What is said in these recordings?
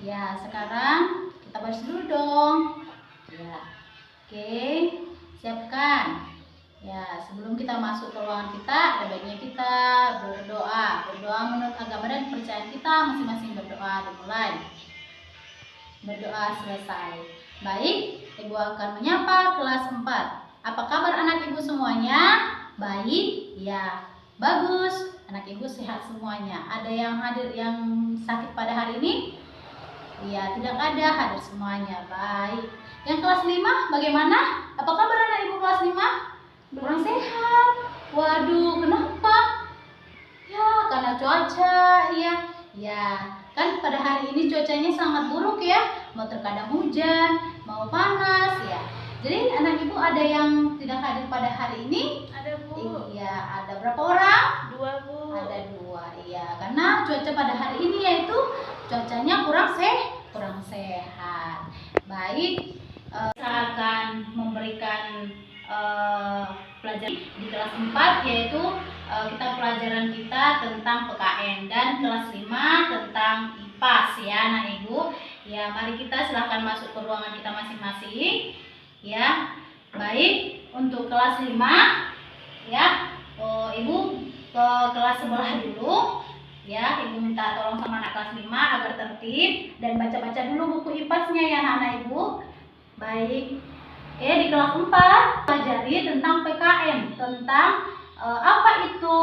Ya, sekarang kita baris dulu dong. Ya, oke, siapkan. Ya, sebelum kita masuk ke ruangan kita, ada baiknya kita berdoa. Berdoa menurut agama dan kepercayaan kita, masing-masing berdoa. Dimulai. Berdoa selesai. Baik, Ibu akan menyapa kelas 4. Apa kabar anak Ibu semuanya? Baik? Ya, bagus. Anak Ibu sehat semuanya. Ada yang hadir yang sakit pada hari ini? Iya, tidak ada, hadir semuanya. Baik. Yang kelas 5 bagaimana? Apa kabar anak Ibu kelas 5? Kurang sehat. Waduh, kenapa? Ya, karena cuaca, ya. Ya, kan pada hari ini cuacanya sangat buruk ya. Mau terkadang hujan, mau panas ya. Jadi anak Ibu ada yang tidak hadir pada hari ini? Ada, Bu. Iya, ada berapa orang? 2, Bu. Ada 2, iya. Karena cuaca pada hari ini yaitu cuacanya kurang sehat. Baik, saya akan memberikan pelajaran di kelas 4 yaitu kita pelajaran kita tentang PKN dan kelas 5 tentang IPAS ya anak Ibu. Ya, mari kita silahkan masuk ke ruangan kita masing-masing. Ya, baik, untuk kelas 5 ya, Ibu ke kelas sebelah dulu ya. Ibu minta tolong sama anak kelas 5 agar tertib dan baca-baca dulu buku IPAS-nya ya anak Ibu. Baik. Oke, di kelas 4 pelajari tentang PKN, tentang apa itu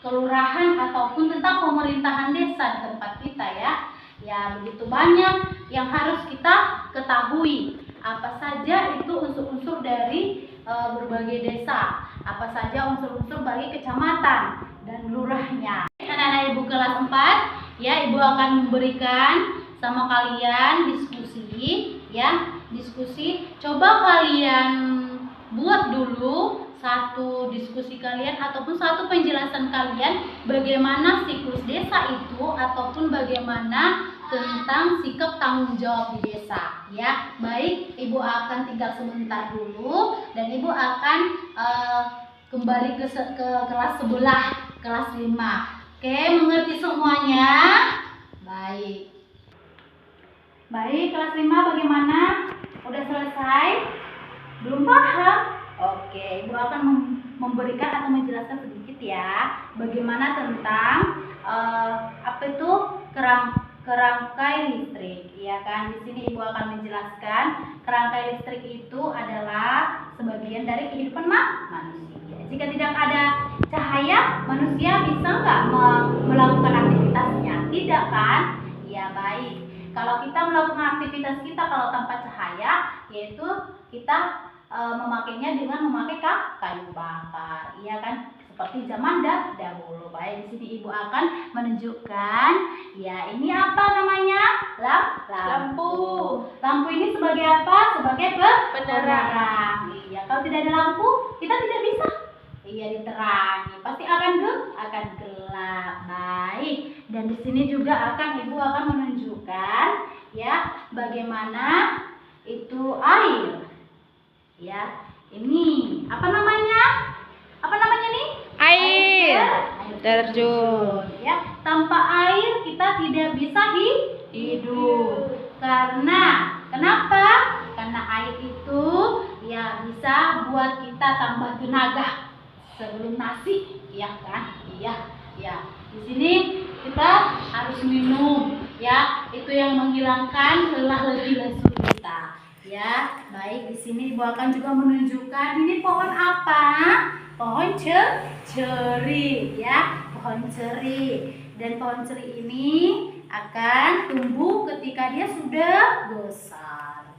kelurahan ataupun tentang pemerintahan desa di tempat kita ya. Ya, begitu banyak yang harus kita ketahui. Apa saja itu unsur-unsur dari berbagai desa, apa saja unsur-unsur bagi kecamatan dan lurahnya. Anak-anak Ibu kelas 4 ya, Ibu akan memberikan sama kalian diskusi ya, diskusi. Coba kalian buat dulu satu diskusi kalian ataupun satu penjelasan kalian bagaimana siklus desa itu ataupun bagaimana tentang sikap tanggung jawab di desa ya. Baik, Ibu akan tinggal sebentar dulu dan Ibu akan kembali ke kelas sebelah, kelas 5. Oke, mengerti semuanya? Baik. Baik, kelas 5 bagaimana? Udah selesai? Belum paham? Oke, Ibu akan memberikan atau menjelaskan sedikit ya bagaimana tentang apa itu kerangkai listrik, ya kan? Di sini Ibu akan menjelaskan kerangkai listrik itu adalah sebagian dari kehidupan manusia. Jika tidak ada cahaya, manusia bisa nggak melakukan aktivitasnya? Tidak kan? Ya, baik. Kalau kita melakukan aktivitas kita kalau tanpa cahaya, yaitu kita memakainya dengan memakai kayu bakar, iya kan? Seperti zaman dahulu. Baik, di sini Ibu akan menunjukkan, ya ini apa namanya? Lampu. Lampu ini sebagai apa? Sebagai penerang. Iya, kalau tidak ada lampu, kita tidak bisa diterangi. Pasti akan gelap. Baik. Dan di sini juga Ibu akan menunjukkan ya bagaimana itu air. Ya, ini apa namanya? Apa namanya nih? Air terjun. Ya, tanpa air kita tidak bisa hidup. Kenapa? Karena air itu ya bisa buat kita tambah tenaga sebelum nasi, ya kan? Iya. Di sini kita harus minum, ya. Itu yang menghilangkan lelah letih lesu kita. Ya, baik, di sini Ibu akan juga menunjukkan ini pohon apa? Pohon ceri, ya, pohon ceri. Dan pohon ceri ini akan tumbuh ketika dia sudah besar.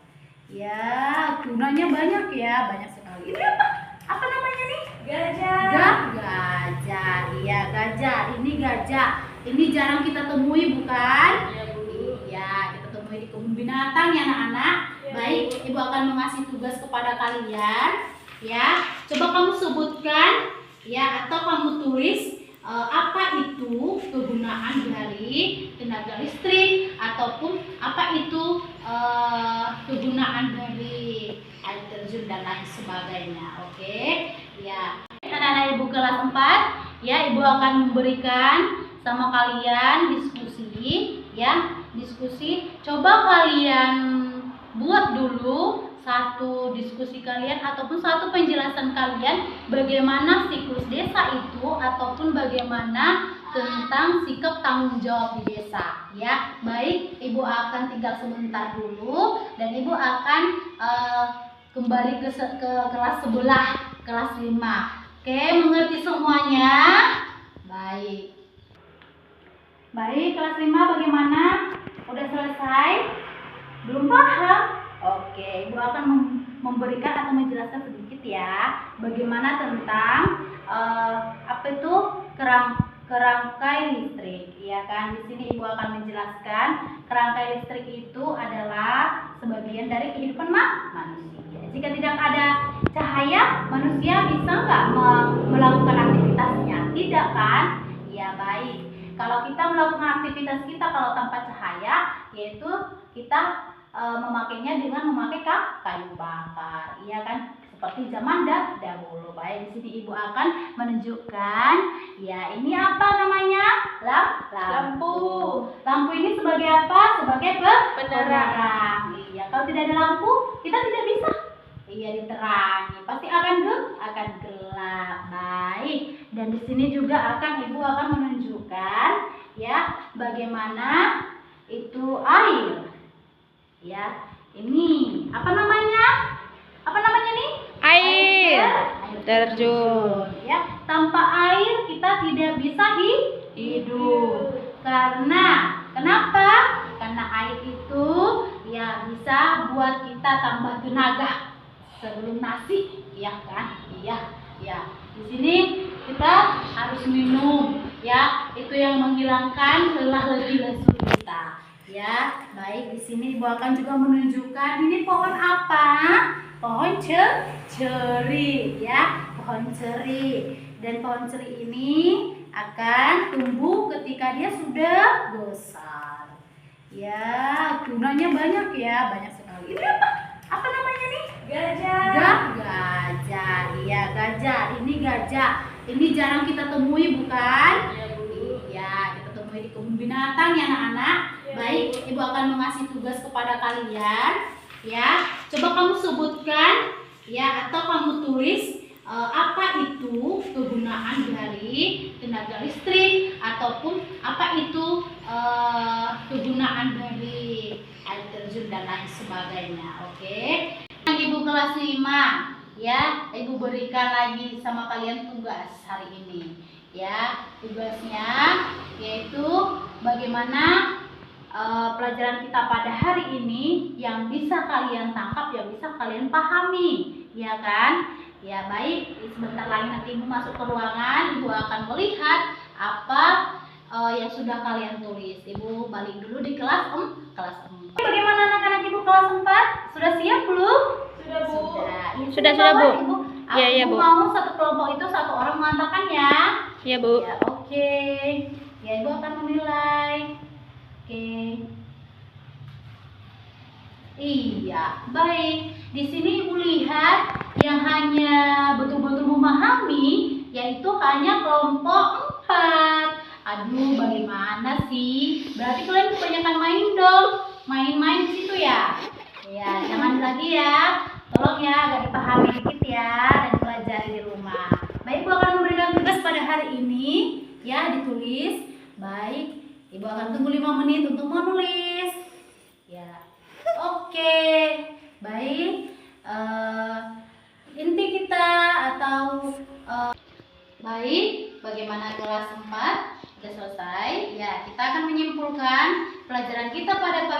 Ya, gunanya banyak ya, banyak sekali. Ini apa? Apa namanya nih? Gajah. Gajah. Iya, gajah. Ini gajah. Ini jarang kita temui, bukan? Iya, Bu. Iya, kita temui di kebun binatang ya anak-anak. Ya, baik, Bu. Ibu akan mengasih tugas kepada kalian. Ya, coba kamu sebutkan ya atau kamu tulis apa itu kegunaan dari tenaga listrik ataupun apa itu kegunaan dari air terjun dan lain sebagainya. Oke, ya. Anak-anak Ibu kelas 4, ya Ibu akan memberikan sama kalian diskusi ya diskusi. Coba kalian buat dulu satu diskusi kalian ataupun satu penjelasan kalian bagaimana siklus desa itu ataupun bagaimana tentang sikap tanggung jawab di desa, ya. Baik, Ibu akan tinggal sebentar dulu dan Ibu akan kembali ke kelas sebelah, kelas 5. Oke, mengerti semuanya? Baik. Baik, kelas 5 bagaimana? Udah selesai? Belum paham? Oke, Ibu akan memberikan atau menjelaskan sedikit ya bagaimana tentang apa itu kerangkai listrik, ya kan? Di sini Ibu akan menjelaskan kerangkai listrik itu adalah sebagian dari kehidupan manusia. Jika tidak ada cahaya, manusia bisa nggak melakukan aktivitasnya? Tidak kan? Ya baik. Kalau kita melakukan aktivitas kita kalau tanpa cahaya, yaitu kita memakainya dengan memakai kayu bakar, iya kan? Seperti zaman dahulu. Baik, di sini Ibu akan menunjukkan, ya ini apa namanya? Lampu. Lampu ini sebagai apa? Sebagai penerang. Iya, kalau tidak ada lampu, kita tidak bisa diterangi. Pasti akan gelap. Baik. Dan di sini juga Ibu akan menunjukkan ya bagaimana itu air. Ya, ini apa namanya? Apa namanya nih? Air Air terjun. Ya, tanpa air kita tidak bisa hidup. Kenapa? Karena air itu ya bisa buat kita tambah tenaga sebelum nasi, iya kan? Iya. Di sini kita harus minum, ya. Itu yang menghilangkan lelah letih lesu kita. Ya, baik, di sini Ibu akan juga menunjukkan ini pohon apa? Pohon ceri, ya, pohon ceri. Dan pohon ceri ini akan tumbuh ketika dia sudah besar. Ya, gunanya banyak ya, banyak sekali. Ini apa? Apa namanya nih? Gajah. Gajah. Iya, gajah. Ini gajah. Ini jarang kita temui, bukan? Iya, kita temui di kebun binatang ya, anak-anak. Baik, Ibu akan mengasih tugas kepada kalian, ya. Coba kamu sebutkan, ya, atau kamu tulis apa itu kegunaan dari tenaga listrik ataupun apa itu kegunaan dari air terjun dan lain sebagainya. Oke. Ibu kelas 5, ya, Ibu berikan lagi sama kalian tugas hari ini. Ya, tugasnya yaitu bagaimana pelajaran kita pada hari ini yang bisa kalian tangkap, yang bisa kalian pahami, ya kan? Ya baik, sebentar lagi nanti Ibu masuk ke ruangan, Ibu akan melihat apa yang sudah kalian tulis. Ibu balik dulu di kelas 4. Bagaimana anak-anak Ibu kelas 4? Sudah siap belum? Sudah, Bu. Sudah, Bu. Ibu. Iya, Bu. Mau satu kelompok itu satu orang mengantarkan ya. Iya, Bu. Ya, oke. Ya, Ibu akan menilai. Oke. Iya, baik. Di sini Ibu lihat yang hanya betul-betul memahami yaitu hanya kelompok 4. Aduh, bagaimana sih? Berarti kalian kebanyakan main dong. Main-main di situ ya. Ya, jangan lagi ya. Tolong ya, agak dipahami dikit ya dan pelajari di rumah. Baik, Ibu akan memberikan tugas pada hari ini ya, ditulis. Baik. Ibu akan tunggu 5 menit untuk menulis. Ya, oke. Baik. Inti kita atau baik. Bagaimana kelas 4 sudah selesai? Ya, kita akan menyimpulkan pelajaran kita pada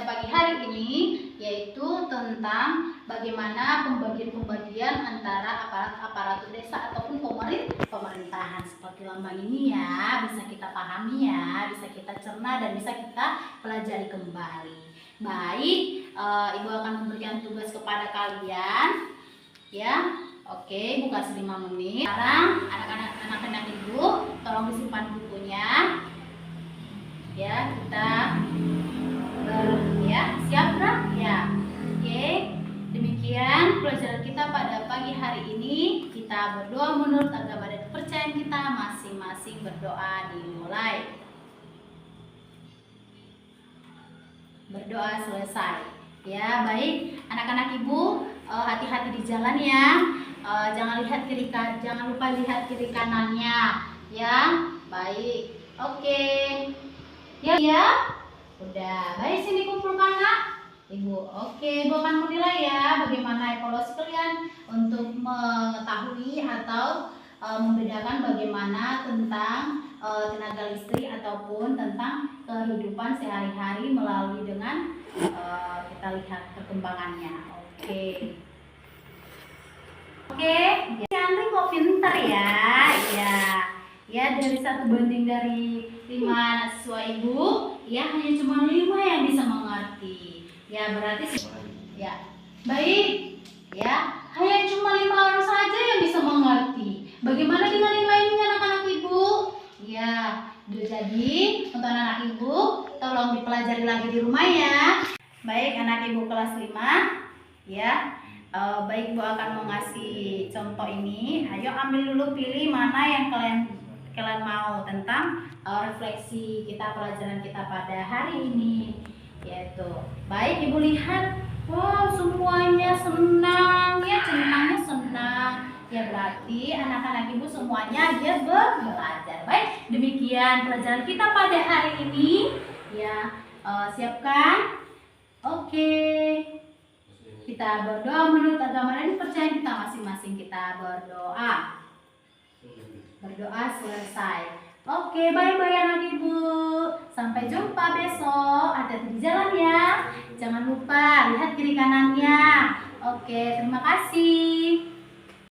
pagi hari ini, yaitu tentang bagaimana pembagian antara aparatur desa ataupun pemerintahan seperti lambang ini ya, bisa kita pahami ya, bisa kita cerna dan bisa kita pelajari kembali. Baik, Ibu akan memberikan tugas kepada kalian ya. Oke, Ibu kasih 5 menit. Sekarang anak-anak Ibu tolong disimpan bukunya. Ya, kita ya, siap kan? Ya. Oke. Demikian pelajaran kita pada pagi hari ini. Kita berdoa menurut agama dan kepercayaan kita masing-masing. Berdoa dimulai. berdoa selesai. Ya, baik anak-anak ibu, hati-hati di jalan ya. Jangan lupa lihat kiri kanannya. Ya, baik. Oke. Ya, ya. Udah. Baik, sini kumpulkan nak. Ibu. Oke, ibu akan menilai ya bagaimana evaluasi kalian untuk mengetahui atau membedakan bagaimana tentang tenaga listrik ataupun tentang kehidupan sehari-hari melalui dengan kita lihat perkembangannya. Oke. Oke, si Andri kok pinter ya? Iya. Ya, dari 1 banding dari 5 siswa ibu, ya hanya cuma 5 yang bisa mengerti. Ya, berarti ya. Baik. Ya, hanya cuma 5 orang saja yang bisa mengerti. Bagaimana dengan yang lainnya anak-anak ibu? Ya, jadi untuk anak ibu tolong dipelajari lagi di rumah ya. Baik, anak ibu kelas 5 ya. Baik, Bu akan mengasih contoh ini. Ayo ambil dulu, pilih mana yang kalian mau tentang refleksi kita pelajaran kita pada hari ini, yaitu baik ibu lihat, wow semuanya senang ya, centangnya senang ya, berarti anak-anak ibu semuanya dia belajar. Baik, demikian pelajaran kita pada hari ini ya. Siapkan. Oke, kita berdoa menurut agama dan percaya kita masing-masing. Kita berdoa selesai. Oke, bye-bye anak ibu. Sampai jumpa besok. Hati-hati di jalan ya. Jangan lupa lihat kiri kanannya. Oke, terima kasih.